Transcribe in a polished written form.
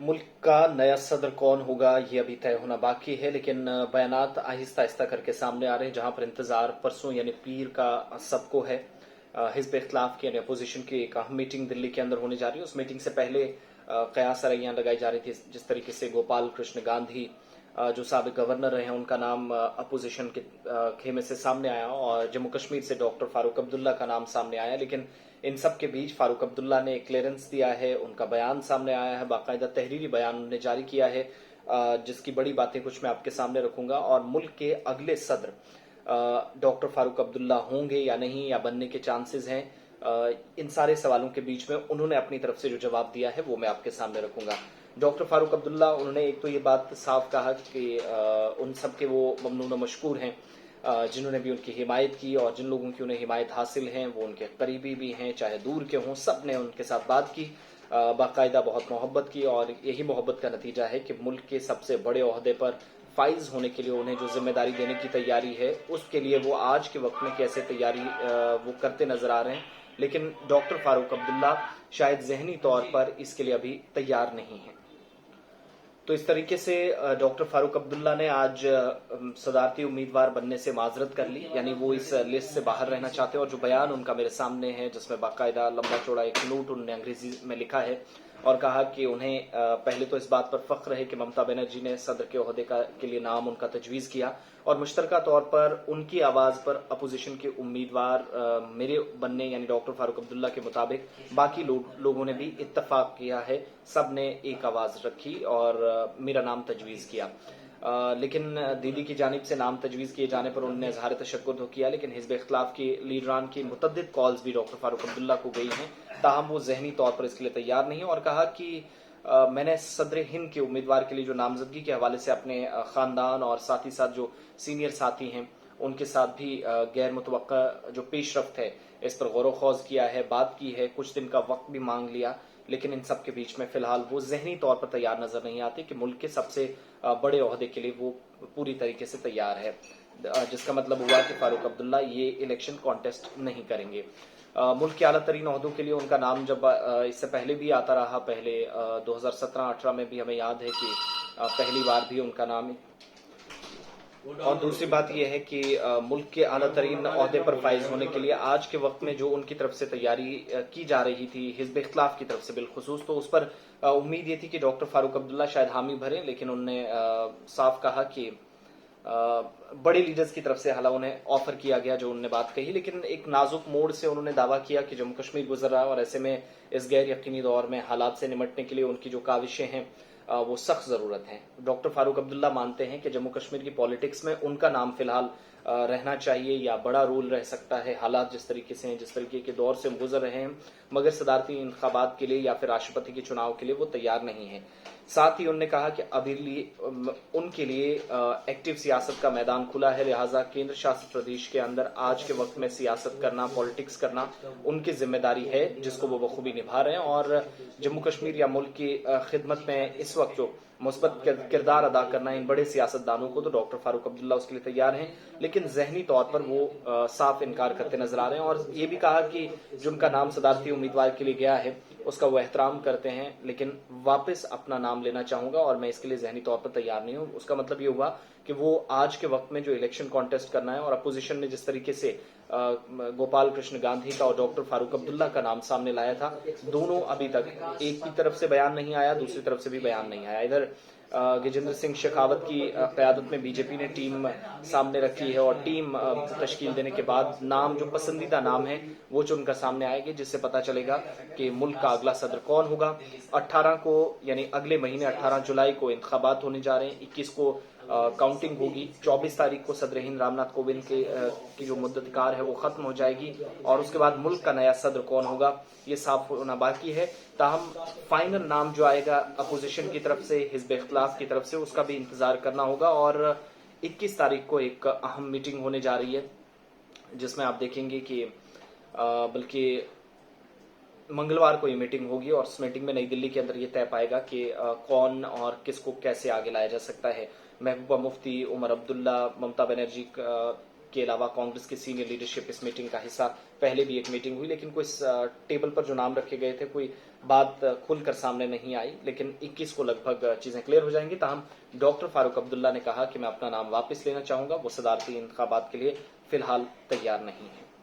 मुल्क का नया सदर कौन होगा ये अभी तय होना बाकी है, लेकिन बयानात आहिस्ता आहिस्ता करके सामने आ रहे हैं। जहां पर इंतजार परसों यानी पीर का सबको है। हिजब इख्तिलाफ की यानी अपोजिशन की एक अहम मीटिंग दिल्ली के अंदर होने जा रही है। उस मीटिंग से पहले कयास रैयां लगाई जा रही थी। जिस तरीके से गोपाल कृष्ण गांधी जो साबिक गवर्नर रहे हैं उनका नाम अपोजिशन के खेमे से सामने आया, और जम्मू कश्मीर से डॉक्टर फारूक अब्दुल्ला का नाम सामने आया। लेकिन इन सब के बीच फारूक अब्दुल्ला ने क्लियरेंस दिया है, उनका बयान सामने आया है, बाकायदा तहरीरी बयान उन्होंने जारी किया है, जिसकी बड़ी बातें कुछ मैं आपके सामने रखूंगा। और मुल्क के अगले सदर डॉक्टर फारूक अब्दुल्ला होंगे या नहीं, या बनने के चांसेस हैं, इन सारे सवालों के बीच में उन्होंने अपनी तरफ से जो जवाब दिया है वो मैं आपके सामने रखूंगा। डॉक्टर फारूक अब्दुल्ला उन्होंने एक तो ये बात साफ कहा कि उन सब के वो ममनून व मशकूर हैं जिन्होंने भी उनकी हिमायत की, और जिन लोगों की उन्हें हिमायत हासिल है वो उनके करीबी भी हैं चाहे दूर के हों। सब ने उनके साथ बात की, बाकायदा बहुत मोहब्बत की, और यही मोहब्बत का नतीजा है कि मुल्क के सबसे बड़े ओहदे पर फाइज होने के लिए उन्हें जो जिम्मेदारी देने की तैयारी है उसके लिए वो आज के वक्त में कैसे तैयारी वो करते नजर आ रहे हैं। लेकिन डॉक्टर फारूक अब्दुल्ला शायद जहनी तौर पर इसके लिए अभी तैयार नहीं है। तो इस तरीके से डॉक्टर फारूक अब्दुल्ला ने आज सदारती उम्मीदवार बनने से माजरत कर ली, यानी वो इस लिस्ट से बाहर रहना चाहते हैं। और जो बयान उनका मेरे सामने है जिसमें बाकायदा लंबा चौड़ा एक नोट उन्होंने अंग्रेजी में लिखा है और कहा कि उन्हें पहले तो इस बात पर फख्र है कि ममता बनर्जी ने सदर के ओहदे के लिए नाम उनका तजवीज़ किया, और मुश्तरका तौर पर उनकी आवाज़ पर अपोजिशन के उम्मीदवार मेरे बनने यानी डॉक्टर फारूक अब्दुल्ला के मुताबिक बाकी लोगों ने भी इत्तफाक किया है। सब ने एक आवाज़ रखी और मेरा नाम तजवीज़ किया। लेकिन दीदी की जानिब से नाम तजवीज़ किए जाने पर उन्होंने इजहार तशक्कुर तो किया, लेकिन हिजब इख्तिलाफ की लीडरान की मुतद्दिद कॉल्स भी डॉक्टर फारूक अब्दुल्ला को गई हैं, ताहम वो जहनी तौर पर इसके लिए तैयार नहीं है। और कहा कि मैंने सदर हिंद के उम्मीदवार के लिए जो नामजदगी के हवाले से अपने खानदान और साथ ही साथ जो सीनियर साथी हैं उनके साथ भी गैर मुतवक्का जो पेशरफ्त है इस पर गौर खौज किया है, बात की है, कुछ दिन का वक्त भी मांग लिया। लेकिन इन सब के बीच में फिलहाल वो जहनी तौर पर तैयार नजर नहीं आते कि मुल्क के सबसे बड़े ओहदे के लिए वो पूरी तरीके से तैयार है, जिसका मतलब हुआ कि फारूक अब्दुल्ला ये इलेक्शन कॉन्टेस्ट नहीं करेंगे। मुल्क के आला तरीन ओहदों के लिए उनका नाम जब इससे पहले भी आता रहा, पहले 2017-18 में भी हमें याद है कि पहली बार भी उनका नाम। और दूसरी बात यह है कि मुल्क के आला तरीन ओहदे पर फाइज होने के लिए आज के वक्त में जो उनकी तरफ से तैयारी की जा रही थी हिजब इख्तिलाफ की तरफ से बिलखुसूस, तो उस पर उम्मीद ये थी कि डॉक्टर फारूक अब्दुल्ला शायद हामी भरे, लेकिन उन्होंने साफ कहा कि बड़े लीडर्स की तरफ से हालांकि उन्हें ऑफर किया गया जो उन्होंने बात कही, लेकिन एक नाजुक मोड़ से उन्होंने दावा किया कि जम्मू कश्मीर गुजर रहा है और ऐसे में इस गैर यकीनी दौर में हालात से निपटने के लिए उनकी जो काविशें हैं वो सख्त जरूरत है। डॉक्टर फारूक अब्दुल्ला मानते हैं कि जम्मू कश्मीर की पॉलिटिक्स में उनका नाम फिलहाल रहना चाहिए या बड़ा रोल रह सकता है, हालात जिस तरीके से हैं, जिस तरीके के दौर से हम गुजर रहे हैं, मगर सदारती इंतखाबात के लिए या फिर राष्ट्रपति के चुनाव के लिए वो तैयार नहीं है। साथ ही उन्होंने कहा कि अभी उनके लिए एक्टिव सियासत का मैदान खुला है, लिहाजा केंद्र शासित प्रदेश के अंदर आज के वक्त में सियासत करना, पॉलिटिक्स करना उनकी जिम्मेदारी है, जिसको वो बखूबी निभा रहे हैं। और जम्मू कश्मीर या मुल्क की खिदमत में इस वक्त जो मुस्बत किरदार अदा करना है इन बड़े सियासतदानों को, तो डॉक्टर फारूक अब्दुल्ला उसके लिए तैयार हैं, लेकिन जहनी तौर पर वो साफ इनकार करते नजर आ रहे हैं। और ये भी कहा कि जो उनका नाम सदारती उम्मीदवार के लिए गया है उसका वो एहतराम करते हैं, लेकिन वापस अपना नाम लेना चाहूंगा और मैं इसके लिए जहनी तौर पर तैयार नहीं हूं। उसका मतलब ये हुआ कि वो आज के वक्त में जो इलेक्शन कॉन्टेस्ट करना है, और अपोजिशन ने जिस तरीके से गोपाल कृष्ण गांधी का और डॉक्टर फारूक अब्दुल्ला का नाम सामने लाया था, दोनों अभी तक एक की तरफ से बयान नहीं आया, दूसरी तरफ से भी बयान नहीं आया। इधर गजेंद्र सिंह शेखावत की क़यादत में बीजेपी ने टीम सामने रखी है, और टीम तश्कील देने के बाद नाम जो पसंदीदा नाम है वो चुनकर सामने आएंगे, जिससे पता चलेगा कि मुल्क का अगला सदर कौन होगा। 18 को यानी अगले महीने 18 जुलाई को इंतखाबात होने जा रहे हैं, 21 को काउंटिंग होगी, 24 तारीख को सदर हिंद रामनाथ कोविंद की जो मुद्दतकार है वो खत्म हो जाएगी, और उसके बाद मुल्क का नया सदर कौन होगा ये साफ होना बाकी है। ताहम फाइनल नाम जो आएगा अपोजिशन की तरफ से, हिजब इख्तिलाफ की तरफ से, उसका भी इंतजार करना होगा। और 21 तारीख को एक अहम मीटिंग होने जा रही है जिसमें आप देखेंगे कि बल्कि मंगलवार को ये मीटिंग होगी, और उस मीटिंग में नई दिल्ली के अंदर ये तय पाएगा कि कौन और किसको कैसे आगे लाया जा सकता है। महबूबा मुफ्ती, उमर अब्दुल्ला, ममता बनर्जी के अलावा कांग्रेस की सीनियर लीडरशिप इस मीटिंग का हिस्सा। पहले भी एक मीटिंग हुई, लेकिन कोई टेबल पर जो नाम रखे गए थे कोई बात खुलकर सामने नहीं आई। लेकिन 21 को लगभग चीजें क्लियर हो जाएंगी। ताहम डॉक्टर फारूक अब्दुल्ला ने कहा कि मैं अपना नाम वापस लेना चाहूंगा, वो सदारती इंतखाबात के लिए फिलहाल तैयार नहीं है।